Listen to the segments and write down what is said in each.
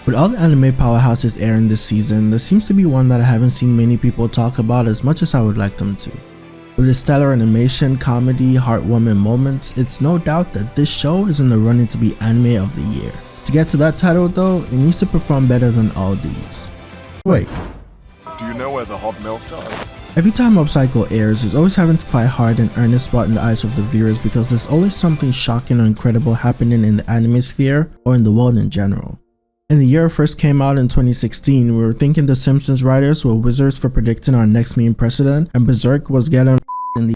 With all the anime powerhouses airing this season, there seems to be one that I haven't seen many people talk about as much as I would like them to. With its stellar animation, comedy, heartwarming moments, it's no doubt that this show is in the running to be Anime of the Year. To get to that title though, it needs to perform better than all these. Wait. Do you know where the hot milks are? Every time Mob Psycho airs, it's always having to fight hard and earn a spot in the eyes of the viewers because there's always something shocking or incredible happening in the anime sphere or in the world in general. In the year it first came out in 2016, we were thinking the Simpsons writers were wizards for predicting our next meme president, and Berserk was getting in the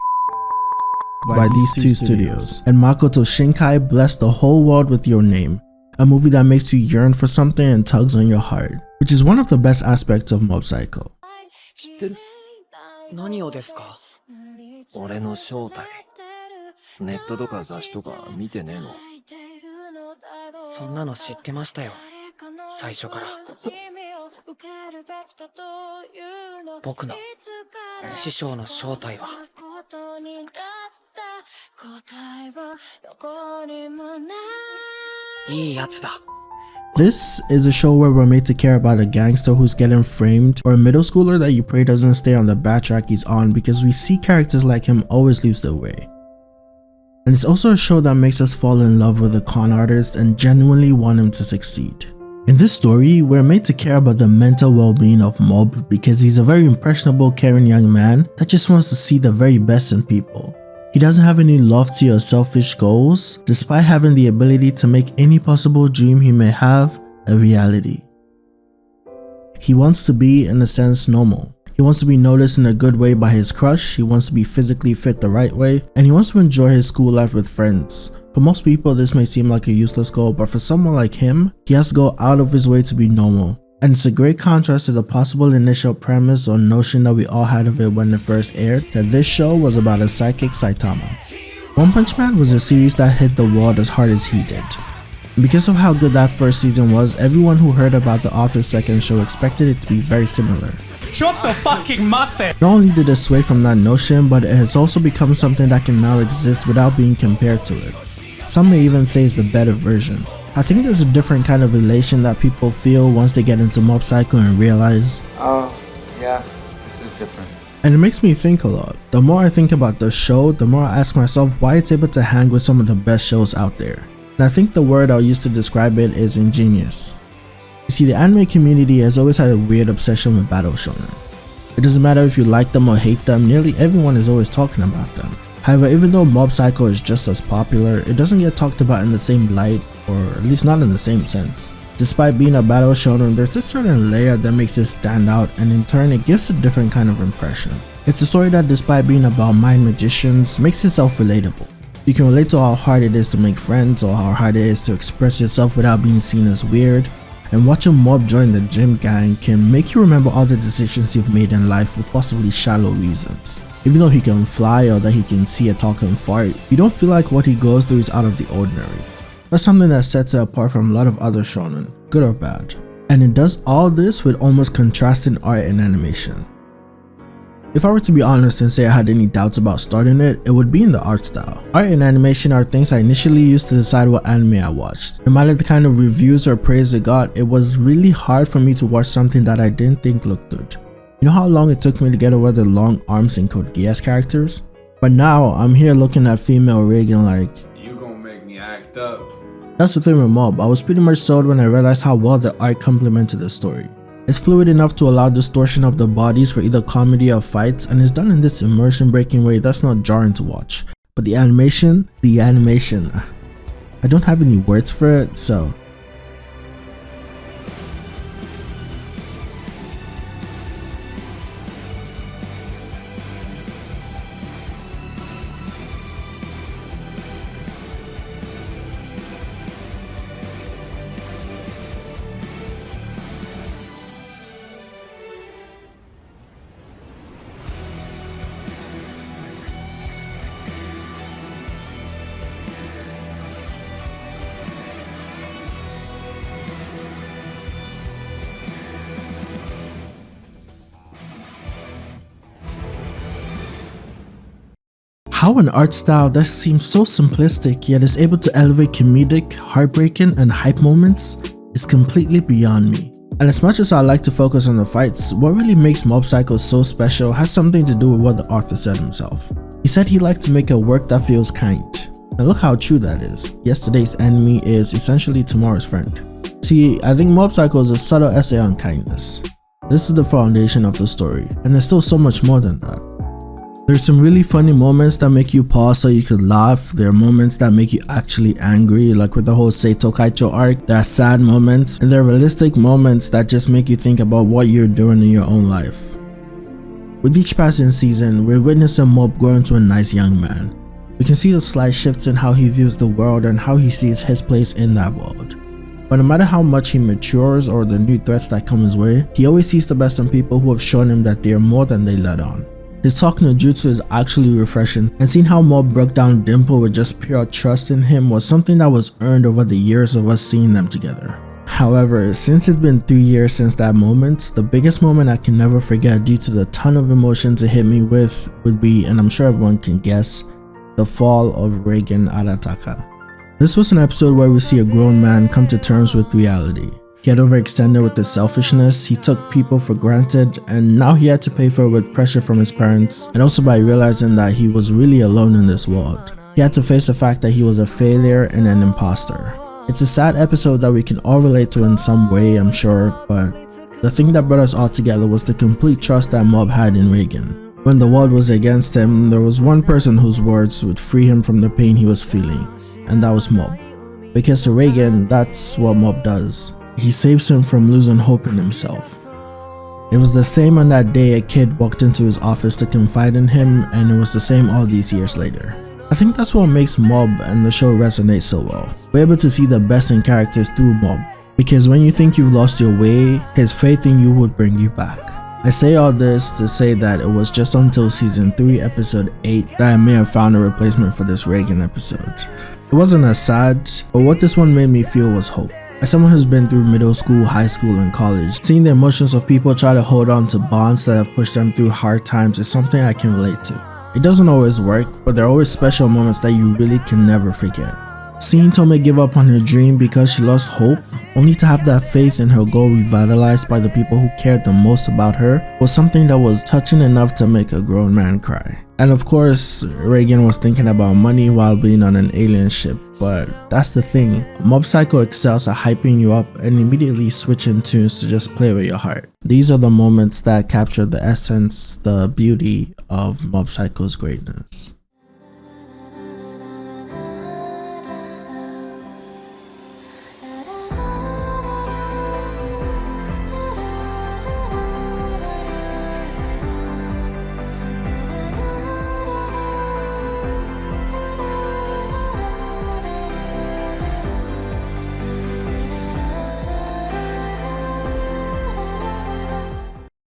by these two studios. And Makoto Shinkai blessed the whole world with Your Name, a movie that makes you yearn for something and tugs on your heart, which is one of the best aspects of Mob Psycho. 知ってる？何をですか？俺の正体。ネットとか雑誌とか見てねえの？そんなの知ってましたよ。最初から。僕の師匠の正体は。いいやつだ。This is a show where we're made to care about a gangster who's getting framed, or a middle schooler that you pray doesn't stay on the bad track he's on, because we see characters like him always lose their way. And it's also a show that makes us fall in love with a con artist and genuinely want him to succeed. In this story, we're made to care about the mental well-being of Mob because he's a very impressionable, caring young man that just wants to see the very best in people. He doesn't have any lofty or selfish goals, despite having the ability to make any possible dream he may have a reality. He wants to be, in a sense, normal. He wants to be noticed in a good way by his crush, he wants to be physically fit the right way, and he wants to enjoy his school life with friends. For most people, this may seem like a useless goal, but for someone like him, he has to go out of his way to be normal. And it's a great contrast to the possible initial premise or notion that we all had of it when it first aired, that this show was about a psychic Saitama. One Punch Man was a series that hit the world as hard as he did. And because of how good that first season was, everyone who heard about the author's second show expected it to be very similar. Shut the fucking mate! Not only did it sway from that notion, but it has also become something that can now exist without being compared to it. Some may even say it's the better version. I think there's a different kind of elation that people feel once they get into Mob Psycho and realize, oh, yeah, this is different. And it makes me think a lot. The more I think about the show, the more I ask myself why it's able to hang with some of the best shows out there. And I think the word I'll use to describe it is ingenious. You see, the anime community has always had a weird obsession with battle shonen. It doesn't matter if you like them or hate them, nearly everyone is always talking about them. However, even though Mob Psycho is just as popular, it doesn't get talked about in the same light, or at least not in the same sense. Despite being a battle shonen, there's a certain layer that makes it stand out, and in turn it gives a different kind of impression. It's a story that, despite being about mind magicians, makes itself relatable. You can relate to how hard it is to make friends, or how hard it is to express yourself without being seen as weird, and watching Mob join the gym gang can make you remember all the decisions you've made in life for possibly shallow reasons. Even though he can fly or that he can see a talking fart, you don't feel like what he goes through is out of the ordinary. That's something that sets it apart from a lot of other shonen, good or bad. And it does all this with almost contrasting art and animation. If I were to be honest and say I had any doubts about starting it, it would be in the art style. Art and animation are things I initially used to decide what anime I watched. No matter the kind of reviews or praise it got, it was really hard for me to watch something that I didn't think looked good. You know how long it took me to get over the long arms in Code Geass characters? But now, I'm here looking at female Reigen like, you gonna make me act up. That's the thing with Mob, I was pretty much sold when I realized how well the art complemented the story. It's fluid enough to allow distortion of the bodies for either comedy or fights, and it's done in this immersion breaking way that's not jarring to watch. But the animation, I don't have any words for it, so how an art style that seems so simplistic yet is able to elevate comedic, heartbreaking, and hype moments is completely beyond me. And as much as I like to focus on the fights, what really makes Mob Psycho so special has something to do with what the author said himself. He said he liked to make a work that feels kind. And look how true that is. Yesterday's enemy is essentially tomorrow's friend. See, I think Mob Psycho is a subtle essay on kindness. This is the foundation of the story, and there's still so much more than that. There's some really funny moments that make you pause so you could laugh. There are moments that make you actually angry, like with the whole Seito Kaicho arc. There are sad moments, and there are realistic moments that just make you think about what you're doing in your own life. With each passing season, we're witnessing Mob grow into a nice young man. We can see the slight shifts in how he views the world and how he sees his place in that world. But no matter how much he matures or the new threats that come his way, he always sees the best in people who have shown him that they are more than they let on. His talk no jutsu is actually refreshing, and seeing how Mob broke down Dimple with just pure trust in him was something that was earned over the years of us seeing them together. However, since it's been 3 years since that moment, the biggest moment I can never forget due to the ton of emotions it hit me with would be, and I'm sure everyone can guess, the fall of Reigen Arataka. This was an episode where we see a grown man come to terms with reality. He had overextended with his selfishness, he took people for granted, and now he had to pay for it with pressure from his parents, and also by realizing that he was really alone in this world. He had to face the fact that he was a failure and an imposter. It's a sad episode that we can all relate to in some way, I'm sure, but the thing that brought us all together was the complete trust that Mob had in Reigen. When the world was against him, there was one person whose words would free him from the pain he was feeling, and that was Mob. Because to Reigen, that's what Mob does. He saves him from losing hope in himself. It was the same on that day a kid walked into his office to confide in him, and it was the same all these years later. I think that's what makes Mob and the show resonate so well. We're able to see the best in characters through Mob, because when you think you've lost your way, his faith in you would bring you back. I say all this to say that it was just until season 3 episode 8 that I may have found a replacement for this Reigen episode. It wasn't as sad, but what this one made me feel was hope. As someone who's been through middle school, high school, and college, seeing the emotions of people try to hold on to bonds that have pushed them through hard times is something I can relate to. It doesn't always work, but there are always special moments that you really can never forget. Seeing Tome give up on her dream because she lost hope, only to have that faith in her goal revitalized by the people who cared the most about her, was something that was touching enough to make a grown man cry. And of course, Reigen was thinking about money while being on an alien ship, but that's the thing, Mob Psycho excels at hyping you up and immediately switching tunes to just play with your heart. These are the moments that capture the essence, the beauty of Mob Psycho's greatness.